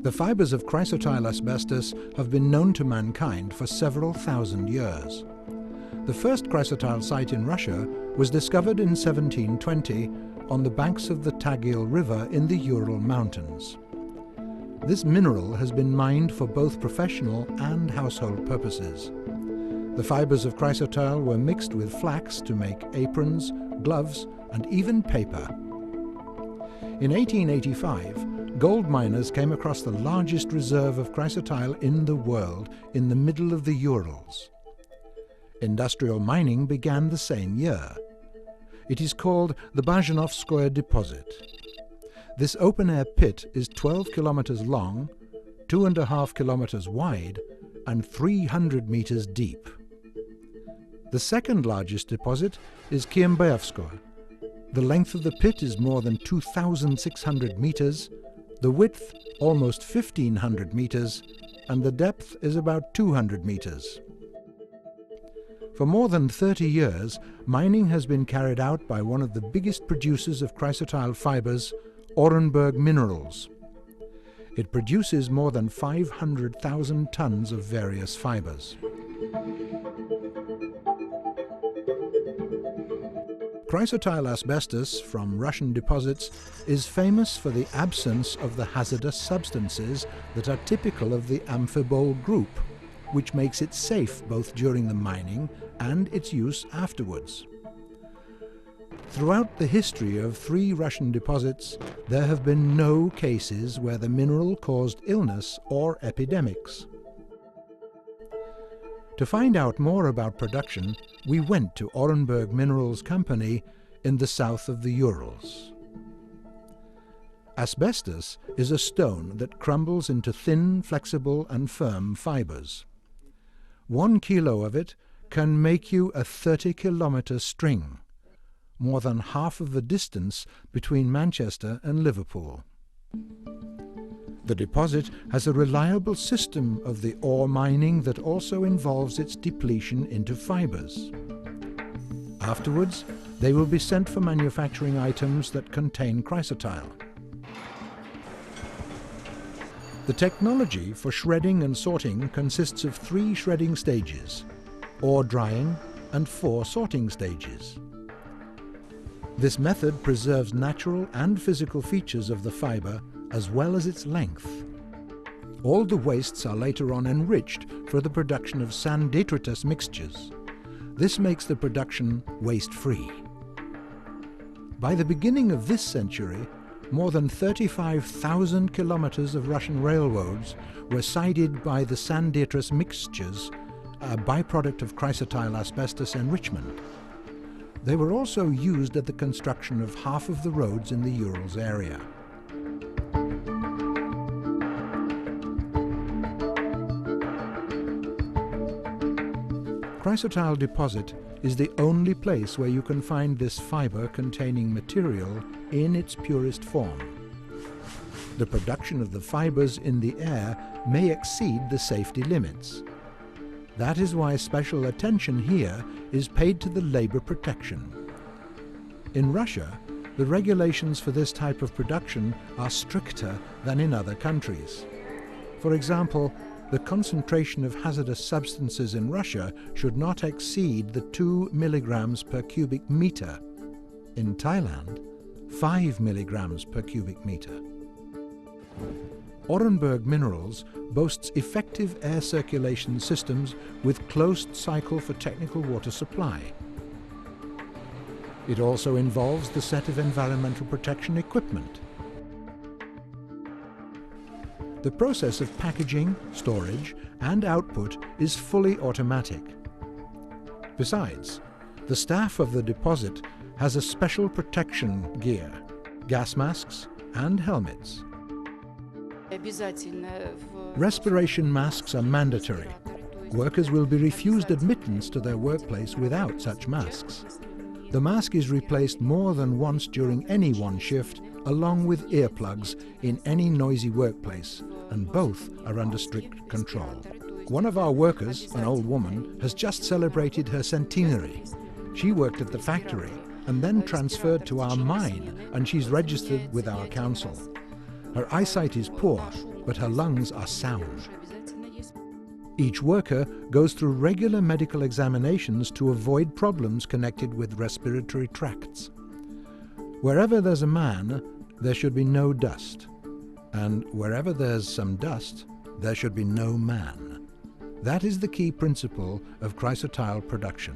The fibers of chrysotile asbestos have been known to mankind for several thousand years. The first chrysotile site in Russia was discovered in 1720 on the banks of the Tagil River in the Ural Mountains. This mineral has been mined for both professional and household purposes. The fibers of chrysotile were mixed with flax to make aprons, gloves, and even paper. In 1885, gold miners came across the largest reserve of chrysotile in the world in the middle of the Urals. Industrial mining began the same year. It is called the Bazhanovskoye deposit. This open-air pit is 12 kilometers long, 2.5 kilometers wide, and 300 meters deep. The second largest deposit is Kiembayevskoye. The length of the pit is more than 2,600 meters, the width almost 1,500 meters, and the depth is about 200 meters. For more than 30 years, mining has been carried out by one of the biggest producers of chrysotile fibers, Orenburg Minerals. It produces more than 500,000 tons of various fibers. Chrysotile asbestos from Russian deposits is famous for the absence of the hazardous substances that are typical of the amphibole group, which makes it safe both during the mining and its use afterwards. Throughout the history of 3 Russian deposits, there have been no cases where the mineral caused illness or epidemics. To find out more about production, we went to Orenburg Minerals Company in the south of the Urals. Asbestos is a stone that crumbles into thin, flexible and firm fibers. 1 kilo of it can make you a 30-kilometer string, more than half of the distance between Manchester and Liverpool. The deposit has a reliable system of the ore mining that also involves its depletion into fibers. Afterwards, they will be sent for manufacturing items that contain chrysotile. The technology for shredding and sorting consists of 3 shredding stages, ore drying, and 4 sorting stages. This method preserves natural and physical features of the fiber as well as its length. All the wastes are later on enriched for the production of sand detritus mixtures. This makes the production waste-free. By the beginning of this century, more than 35,000 kilometers of Russian railroads were sided by the sand detritus mixtures, a byproduct of chrysotile asbestos enrichment. They were also used at the construction of half of the roads in the Urals area. Chrysotile deposit is the only place where you can find this fiber-containing material in its purest form. The production of the fibers in the air may exceed the safety limits. That is why special attention here is paid to the labor protection. In Russia, the regulations for this type of production are stricter than in other countries. For example, the concentration of hazardous substances in Russia should not exceed the 2 milligrams per cubic meter. In Thailand, 5 milligrams per cubic meter. Orenburg Minerals boasts effective air circulation systems with closed cycle for technical water supply. It also involves the set of environmental protection equipment. The process of packaging, storage, and output is fully automatic. Besides, the staff of the deposit has a special protection gear, gas masks, and helmets. Respiration masks are mandatory. Workers will be refused admittance to their workplace without such masks. The mask is replaced more than once during any one shift, along with earplugs in any noisy workplace, and both are under strict control. One of our workers, an old woman, has just celebrated her centenary. She worked at the factory and then transferred to our mine, and she's registered with our council. Her eyesight is poor, but her lungs are sound. Each worker goes through regular medical examinations to avoid problems connected with respiratory tracts. Wherever there's a man, there should be no dust. And wherever there's some dust, there should be no man. That is the key principle of chrysotile production.